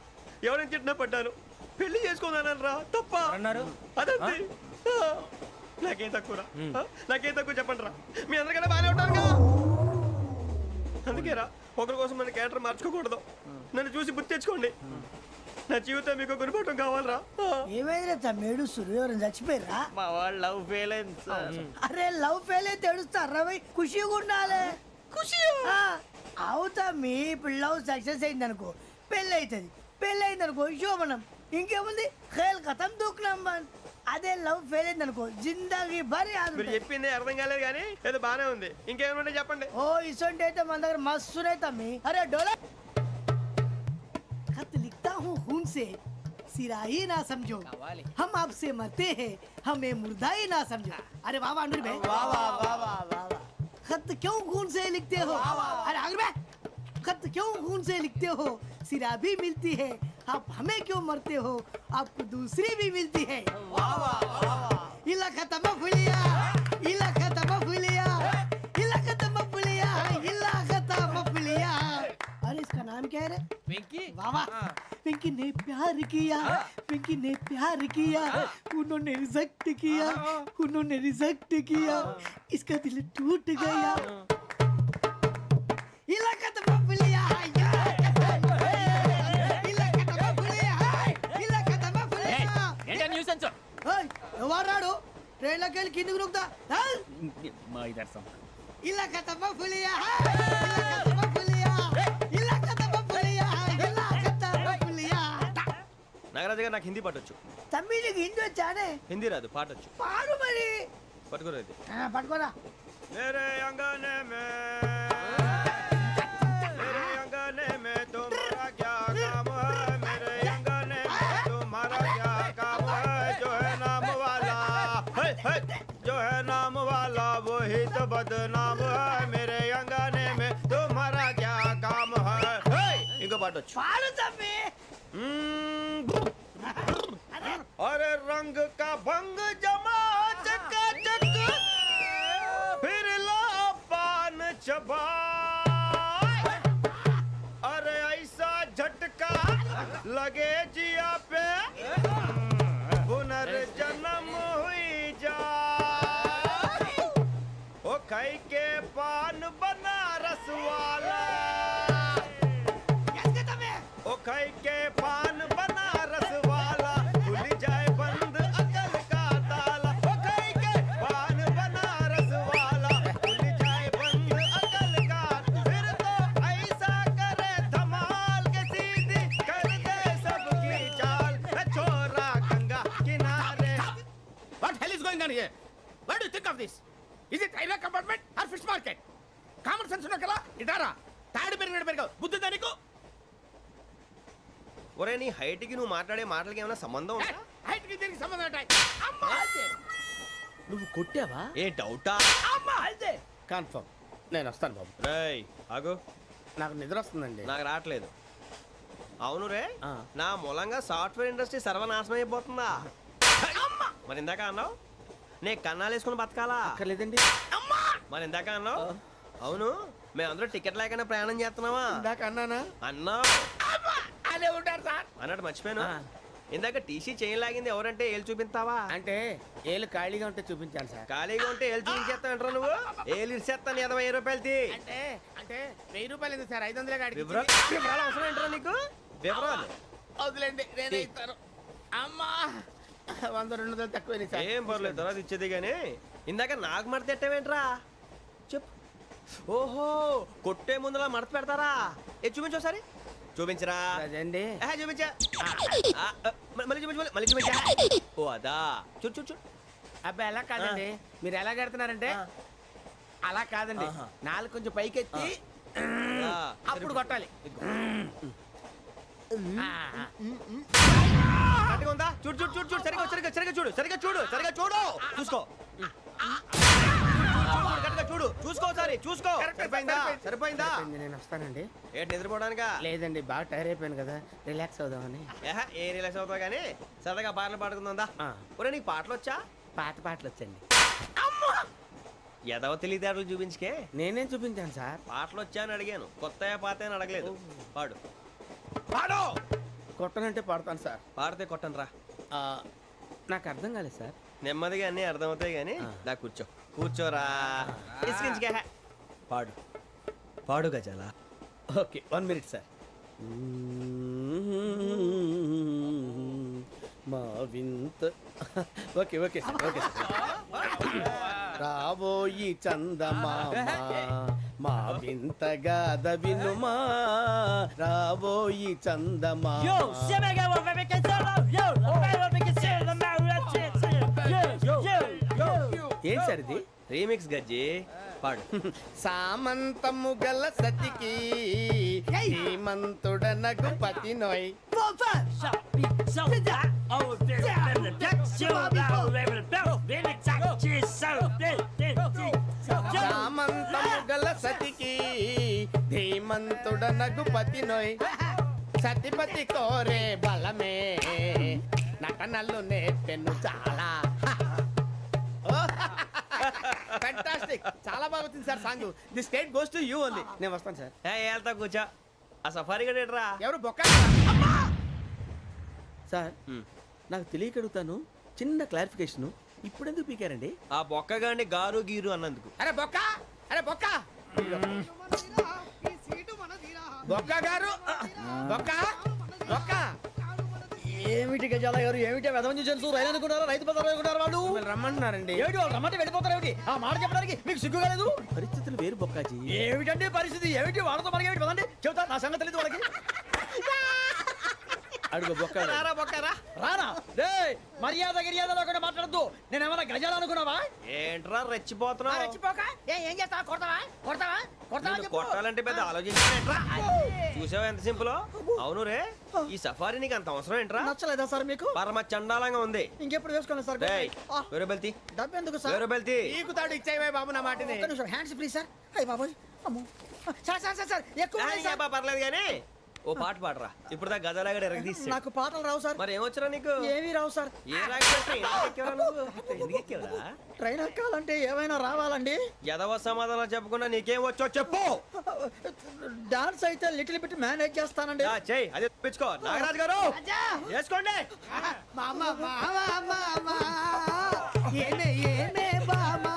ఎవరైనా తిట్టినా పడ్డాను. పెళ్లి చేసుకుందానని రా తప్ప అన్నారు. అదంతే. నాకేం తక్కువరా? నాకేం తక్కువ చెప్పండి రా. మీ అందరికన్నా బాగానే ఉంటారు కదా. అందుకే రా, ఒకరి కోసం మన క్యారెక్టర్ మార్చుకోకూడదు. నన్ను చూసి గుర్తు తెచ్చుకోండి. నా జీవితం మీకు గురిపటం కావాలరా. ఏమైనా తమ్మేడు సూర్యవరం చచ్చిపోయిరా? మా వాళ్ళు లవ్ ఫెయిల్ అయింది సార్. అరే లవ్ ఫెయిల్ అయితే ఏడుస్తారా? ఖుషిగా ఉండాలి. ఖుషి అవుతా. మీ ఇప్పుడు లవ్ సక్సెస్ అయింది అనుకో పెళ్ళి అవుతుంది. పెళ్ళి అయింది అనుకో శోభనం. ఇంకేముంది ఖేల్ కథం దూకునాం బాన్. అదే లవ్ ఫెయిల్ అయింది అనుకో జిందాగీ భారీ. మీరు చెప్పింది అర్థం కాలేదు కానీ ఏదో బానే ఉంది. ఇంకేమైనా చెప్పండి. ఓ ఇసొంటి అయితే మన దగ్గర మస్తునే తమ్మి. అరే డోలా खत लिखता हूँ खून से सिरा ही ना समझो, हम आपसे मरते हैं हमें मुर्दा ही ना समझो. अरे वाह वाह अनुर भाई, वाह वाह वाह वाह वाह. खत क्यों खून से लिखते हो? अरे अनुर भाई, खत क्यों खून से लिखते हो? सिरा भी मिलती है, आप हमें क्यों मरते हो? आपको दूसरी भी मिलती है. वाह वाह वाह. इला खत्म फुलिया, इला खत्म फुलिया, इला खत्म फुलिया, इला खत्म फुलिया. अरे इसका नाम क्या है रे? వెంకీ. वाह वाह. पिंकी ने प्यार किया, पिंकी ने प्यार किया, उन्होंने रिजेक्ट किया, उन्होंने रिजेक्ट किया, इसका दिल टूट गया. इलाका तो बबलिया, इलाका तो बबलिया, इलाका तो बबलिया. ఏంటా న్యూసెన్స్? ओए ఎవరాడు? ట్రైన్ లోకి వెళ్ళి కిందికి రుకుతా. మా ఇదర్సం. ఇలాకా तो बबलिया, इलाका तो बबलिया, इलाका तो बबलिया, इलाका तो बबलिया. నాగరాజు గారు నాకు హిందీ పాటొచ్చు. తమ్మి నీకు హిందీ వచ్చానే? హిందీ రాదు, పాటొచ్చు. పాడు మరి. పట్టుకోలేదు. పట్టుకోరా. मेरे अंगने में मेरे अंगने में तुम्हारा क्या काम है? मेरे अंगने में तुम्हारा क्या काम है? जो है नाम वाला जो है नाम वाला वही तो बदनाम है मेरे अंगने में तुम्हारा क्या काम है ఇంకో పాట వచ్చు पारो तबे अरे रंग का भंग जमा चकाचक फिर ला पान चबा अरे ऐसा झटका लगे जिया पे पुनर्जन्म हुई जा ओ खाई के पान बनारस वाला ओ खाई के पान बनारस वाला खुल जाए बंद अकल का ताला ओ खाई के पान बनारस वाला खुल जाए बंद अकल का फिर तो ऐसा करे धमाल के सीधी कर दे सबकी चाल छोरा गंगा किनारे What hell is going on here? What do you think of this? Is it railway compartment or fish market? Common sense ఉన్నా కదా ఇటారా తాడు పెరిగావు బుద్ధి దానికి ఒరే నీ హైట్ కి నువ్వు మాట్లాడే మాటలకి ఏమైనా సంబంధం ఉందా హైట్ కి దీనికి సంబంధం ఉంటాయి అమ్మా అదే నువ్వు కొట్టావా? ఏ డౌటా అమ్మా అదే కన్ఫర్మ్ నేను వస్తాను బాబు. రేయ్ ఆగు నాకు నిద్ర వస్తుందండి. నాకు రావట్లేదు అవును రే ఆ. నా మూలంగా సాఫ్ట్వేర్ ఇండస్ట్రీ సర్వనాశనం అయిపోతుందా మరి ఇందాక అన్నావు నే కన్నాలు వేసుకుని బతకాలా అక్కర్లేదండి. మరి ఇందాక అన్నావు అవును మేమందరూ టికెట్ లేకుండా ప్రయాణం చేస్తున్నావా ఇందాక అన్నానా? అన్నావు అదే ఉంటారు సార్. అన్నట్టు మర్చిపోయాను ఆ. ఇందాక టీసీ చైన్ లాగింది ఎవరంటే ఏళ్ళు చూపిస్తావా అంటే ఏళ్ళు ఖాళీగా ఉంటే చూపించాను సార్. ఖాళీగా ఉంటే ఏళ్ళు చూపించేస్తావు అంటారా నువ్వు ఏళ్ళు ఇచ్చేస్తాను 20 రూపాయలు తీ అంటే అంటే 1000 రూపాయలు ఎందుకు సార్? 500 కాడికి వివరాలు అవసరం ఏంటరా నీకు వివరాలు వదిలేండి నేనే ఇస్తాను. అమ్మా 100 200 తక్కువ సార్. ఏం పర్లేదు తర్వాత ఇచ్చేది కానీ ఇందాక నాకు మడత పెట్టావేంట్రా చెప్పు ఓహో కొట్టే ముందులా మడత పెడతారా ఏ చూపించు ఒకసారి చూపించరా అదండి చూపించా మళ్ళీ చూపించు మళ్ళీ చూపించా ఓ అదా చూడు చూడు చూడు అబ్బాయి ఎలా కాదండి మీరు ఎలా కడుతున్నారంటే అలా కాదండి నాలుగు కొంచెం పైకెత్తి అప్పుడు కొట్టాలి. కరెక్ట్గా ఉందా చూడు చూడు చూడు చూడు సరిగా సరిగా సరిగా చూడు సరిగా చూడు సరిగా చూడు చూసుకో కరెక్ట్గా చూడు చూసుకో ఒకసారి చూసుకో సరిపోయిందా సరిపోయిందా నేను వస్తానండి. ఏంటి నిద్రపోవడానికా లేదండి బాగా టైర్ అయిపోయాను కదా రిలాక్స్ అవుదామని. ఏ రిలాక్స్ అవుతావు కానీ సరదాగా పాటలు పాడుకుందా ఆ. ఒరే నీకు పాటలు వచ్చా పాత పాటలు వచ్చండి. ఎదవ తెలివితేటలు చూపించుకే నేనేం చూపించాను సార్? పాటలు వచ్చా అని అడిగాను కొత్త పాత అని అడగలేదు పాడు పాడు కొట్టనంటే పడతాను సార్. పాడితే కొట్టను రా నాకు అర్థం కాలేదు సార్. నెమ్మదిగా అన్నీ అర్థమవుతాయి కానీ దా కూర్చో కూర్చోరా ఇసుకించుకే పాడు పాడు గజాల ఓకే 1 మినిట్ సార్. మా వింత okay okay sir okay sir. రాబోయి చందమామ మా వింత గాథ వినుమా రాబోయి చందమామ. ఏం సార్ ఇది? రీమిక్స్ గజ్జి పాడు సామంతము గల సతికి హేమంతుడనగు పతి నోయ్. సామంతము గల సతికి ధీమంతుడనగు పతి నోయ్. సతిపతి కోరే బలమే నటనలు నేర్పెను చాలా. ఫ్యాంటాస్టిక్ చాలా బాగా వచ్చింది sir song. The state goes to you only. నేను వస్తాను సార్. వెళ్తా కూర్చో ఆ సఫారీ గడేట్రా ఎవరు బొక్క సార్? నాకు తెలియక అడుగుతాను చిన్న క్లారిఫికేషన్. ఇప్పుడు ఎందుకు పీకారండి? ఆ బొక్కగాండి గారు గీరు అన్నందుకు అరే బొక్క అరే బొక్క బొక్క గారు బొక్క బొక్క ఏమిటి గజాల గారు ఏమిటి వెదవం చూసారు రైలు అనుకున్నారా రైతు బజార్ అనుకున్నారు వాళ్ళు మిమ్మల్ని రమ్మంటున్నారండి. ఏమిటి వాళ్ళు రమ్మంటే వెళ్ళిపోతారు ఏమిటి ఆ మాట చెప్పడానికి మీకు సిగ్గు కాలేదు పరిస్థితులు వేరు బొక్కాజీ. ఏమిటండి పరిస్థితి ఏమిటి వాళ్ళతో మనకి ఏమిటి పదండి చెబుతా నా సంగతి తెలియదు వాళ్ళకి అడుగు బొక్క రారా బొక్కరా. రానా రే మర్యాద గిర్యాద లేకుండా మాట్లాడద్దు నేను ఏమైనా గజాలు అనుకున్నావా ఏంట్రా రెచ్చిపోతున్నావు? రెచ్చిపోక ఏం చేస్తావా కొడతావా కొడతావా కొడతావా నిన్ను చెప్పు. కొట్టాలంటే పెద్ద ఆలోచించానేంట్రా? చూసావా ఎంత సింపుల్? అవును రే, ఈ సఫారీ నీకు అంత అవసరం ఏంట్రా? నచ్చలేదా సార్ మీకు పరమ చండాలంగా ఉంది. ఇంకెప్పుడు వేసుకోండి సార్ రేయ్, వేరే బెల్తి, డబ్బు ఎందుకు సార్ వేరే బెల్తి. నీకు తాడు ఇచ్చాయి బాబు నా మాటని. ఒక్క నిమిషం హ్యాండ్స్ ఫ్రీ సార్ అయ్యి బాబోయ్ అమ్మో సార్ సార్ సార్ సార్ ఎక్కువ ఉన్నాయి సార్. పర్లేదు కానీ ఓ పాట పాడరా. ఇప్పుడు దా గదలాగడ ఎరగదీసి. నాకు పాటలు రావు సార్ మరి ఏమొచ్చరా నీకు? ఏమీ రావు సార్ ఏ రాకపోతే ఎందుకు ఎక్కేవరా నువ్వు? ఎందుకు ఎక్కేవరా? ట్రైన్ ఎక్కాలంటే ఏమైనా రావాలండి ఎదవ సమాధానం చెప్పకుండా నీకేం వచ్చో చెప్పు. డాన్స్ అయితే లిటిల్ బిట్ మేనేజ్ చేస్తానండి చెయ్యి, అదే తెప్పించుకో. నాగరాజు గారు వేసుకోండి. మామ మామ మామ ఏమే ఏమే బామా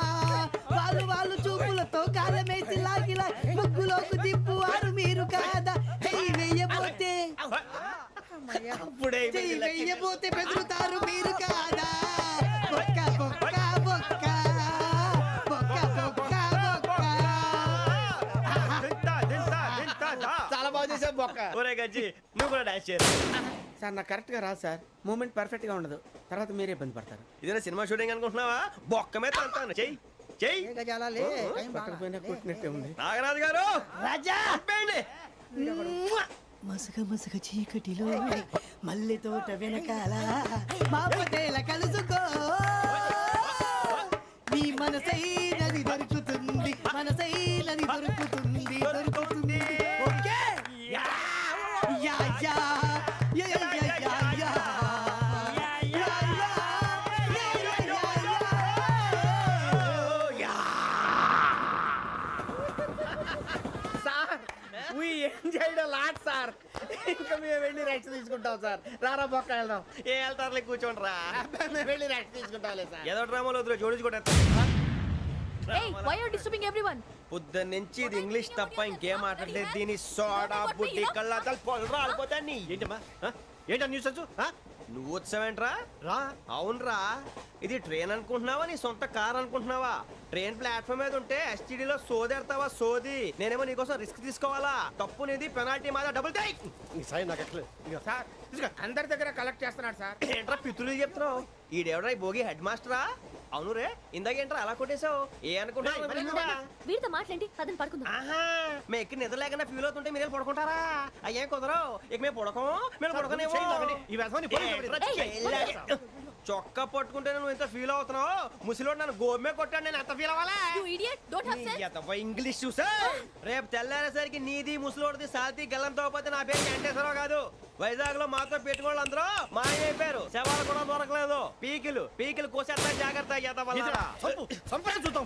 వాళ్ళు చూపులతో కాలమేసి లాగిలా ముగ్గులోకి తిప్పువారు మీరు కాదా చెయ్యి వెయ్యబోతే అప్పుడే చెయ్యి వెయ్యబోతే బెదురుతారు మీరు కాదా బొక్క బొక్క బొక్క బొక్క బొక్క బొక్క దింతా, దింతా, దింతా, దా. చాలా బాగా చేసావు బొక్క. ఒరే గజ్జి, నువ్వు కూడా డాన్స్ చేయరు. సార్ నాకు కరెక్ట్ గా రాదు సార్ మూమెంట్ పర్ఫెక్ట్ గా ఉండదు తర్వాత మీరే ఇబ్బంది పడతారు ఇదేనా సినిమా షూటింగ్ అనుకుంటున్నావా? బొక్క మీద అంటాను. చెయ్యి చెయ్యి. గజాలే పక్కన కొట్టినట్టే ఉంది నాగరాజు గారు రాజా చంపేయండి. మసక మసక చీకటిలో మల్లె తోట వెనకాల మా పటేల కలుసుకో నీ మనసైనది దొరుకుతుంది మనసైనది దొరుకుతుంది దొరుకుతుంది okay yeah yeah yeah yeah yeah yeah yeah yeah sir we enjoyed a lot sir. ఇంకా మేము వెళ్ళి రెస్ట్ తీసుకుంటాం సార్. రారా బొక్క వెళ్దాం. ఏ వెళ్తారులే, కూర్చోండి రా. అబ్బా, మేము వెళ్ళి రెస్ట్ తీసుకుంటాంలే సార్. ఏదో డ్రామాలో వద్దు, జోడించుకుంటా. why are you disturbing everyone? పొద్దున్న నుంచి ఇది ఇంగ్లీష్ తప్ప ఇంకేం మాట్లాడలేదు. దీని సోడా బుద్ధి కళ్ళ పొలు రాలిపోతా నీ. ఏంటమ్మా ఏంటా న్యూస్ నువ్వు వచ్చావేంట్రా? రా అవునరా, ఇది ట్రైన్ అనుకుంటున్నావా నీ సొంత కార్ అనుకుంటున్నావా? ట్రైన్ ప్లాట్ఫామ్ మీద ఉంటే ఎస్టీడీలో సోదేడతావా సోది. నేనేమో నీకోసం రిస్క్ తీసుకోవాలా? తప్పు నీది, పెనాల్టీ మాదా, డబుల్ టై. నీ సాయి నాకు ఎక్కలేదు సార్ అందరి దగ్గర కలెక్ట్ చేస్తున్నాడు సార్. ఏంట్రా పితులు చెప్తున్నావు? ఈడెవడ్రా ఈ భోగి హెడ్ మాస్టరా? అవును రే, ఇందాకేంట్రా అలా కొట్టేశావు? ఏ అనుకుంటున్నావు? వీరితో మాట్లాడి పదని పడుకుందాం. ఆహా, మేము ఎక్కి నిద్ర లేకుండా ఫీల్ అవుతుంటే మీరేం పడుకుంటారా? అయ్యేం కుదరవు. ఇక మేము పడకం, మేము పడుకునేమో. ఈ వ్యసనాన్ని చొక్కా పట్టుకుంటే నువ్వు ఎంత ఫీల్ అవుతున్నావు? ముసలివాడు నన్ను గోమే కొట్టాడు, నేను ఎంత ఫీల్ అవ్వాలా? You idiot, don't have sense. ఎంతపై ఇంగ్లీష్ చూసా? రేపు తెల్లారేసరికి నీది ముసలోడిది సాల్తీ గల్లంతో పోతే నా పేరు వెంకటేశ్వరరావు కాదు. వైజాగ్ లో మాతో పెట్టుకోళ్ళు అందరూ మాయమైపోయారు. శవాలు కూడా దొరకలేదు. పీకిలు కోసేస్తా, జాగ్రత్త. చూద్దాం